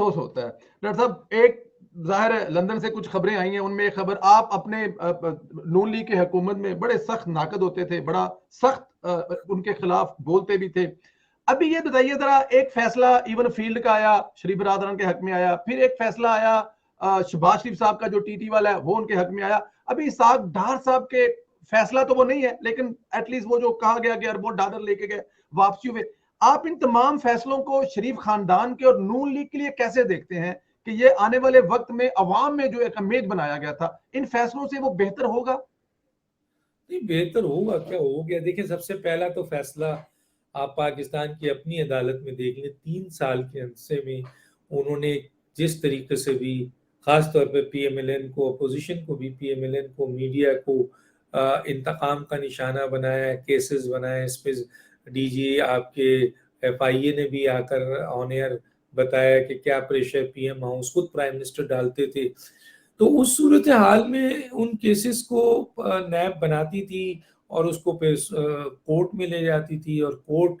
अफसोस होता है। डॉक्टर साहब, एक ज़ाहिर है लंदन से कुछ खबरें आई हैं, उनमें एक खबर आप अपने नून लीग की हुकूमत में बड़े सख्त नाकद होते थे, बड़ा सख्त उनके खिलाफ बोलते भी थे। अभी ये बताइए ज़रा, एक फैसला इवन फील्ड का आया, शरीफ बरादरान के हक में आया, फिर एक फैसला आया शहबाज शरीफ साहब का जो टीटी वाला है वो उनके हक में आया। अभी इसाक डार साहब के फैसला तो वो नहीं है, लेकिन एटलीस्ट वो जो कहा गया कि अरबों डॉलर लेके गए वापसी हुए। आप इन तमाम फैसलों को शरीफ खानदान के और नून लीग के लिए कैसे देखते हैं कि ये आने वाले वक्त में अवाम में जो एक इमेज बनाया गया था, इन फैसलों से वो बेहतर होगा? नहीं, बेहतर होगा क्या, हो गया। देखिए, सबसे पहला तो फैसला आप पाकिस्तान की अपनी अदालत में देख लें। 3 साल के अरसे में उन्होंने जिस तरीके से भी, खास तौर पे पीएमएलएन को, अपोजिशन को भी, पीएमएलएन को, मीडिया को इंतकाम का निशाना बनाया, केसेस बनाए। इस पे डीजी आपके एफआईए ने भी आकर ऑन एयर बताया कि क्या प्रेशर पीएम हाउस, खुद प्राइम मिनिस्टर डालते थे। तो उस सूरत हाल में उन केसेस को नैब बनाती थी और उसको फिर कोर्ट में ले जाती थी, और कोर्ट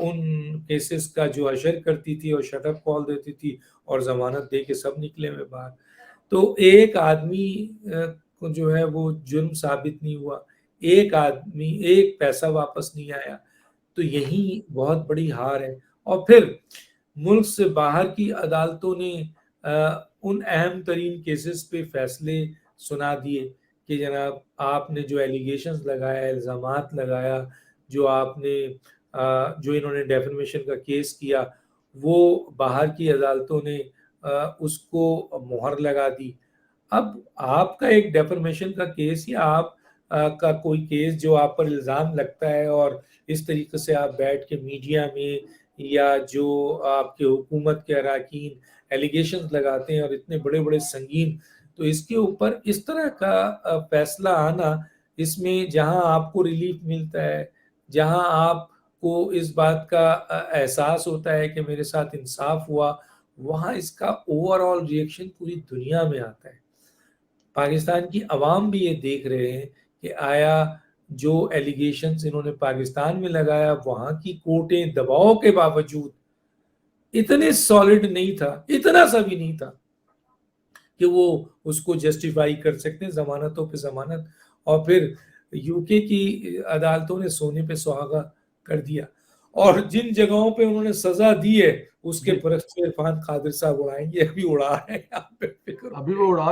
उन केसेस का जो अशर करती थी और शटअप कॉल देती थी, और जमानत दे के सब निकले में बाहर। तो एक आदमी को जो है वो जुर्म साबित नहीं हुआ, एक आदमी, एक पैसा वापस नहीं आया। तो यही बहुत बड़ी हार है। और फिर मुल्क से बाहर की अदालतों ने उन अहम तरीन केसेस पे फैसले सुना दिए कि जनाब, आपने जो एलिगेशंस लगाया, इल्ज़ामात लगाया, जो आपने जो इन्होंने डेफेमेशन का केस किया, वो बाहर की अदालतों ने उसको मोहर लगा दी। अब आपका एक डेफेमेशन का केस, या आप का कोई केस जो आप पर इल्ज़ाम लगता है, और इस तरीके से आप बैठ के मीडिया में या जो आपके हुकूमत के अराकीन एलिगेशंस लगाते हैं, और इतने बड़े बड़े संगीन, तो इसके ऊपर इस तरह का फैसला आना, इसमें जहां आपको रिलीफ मिलता है, जहां आपको इस बात का एहसास होता है कि मेरे साथ इंसाफ हुआ, वहां इसका ओवरऑल रिएक्शन पूरी दुनिया में आता है। पाकिस्तान की अवाम भी ये देख रहे हैं कि आया जो एलिगेशंस इन्होंने पाकिस्तान में लगाया, वहां की कोर्टें दबाव के बावजूद इतने सॉलिड नहीं था, इतना सा भी नहीं था कि वो उसको जस्टिफाई कर सकते हैं, जमानतों पे जमानत। और फिर यूके की अदालतों ने सोने पे सुहागा कर दिया, और जिन जगहों पे उन्होंने सजा दी है, उसके जी, परख इरफान कादिर साहब उड़ाएंगे, अभी उड़ा रहे हैं, आप पे फिक्र अभी वो उड़ा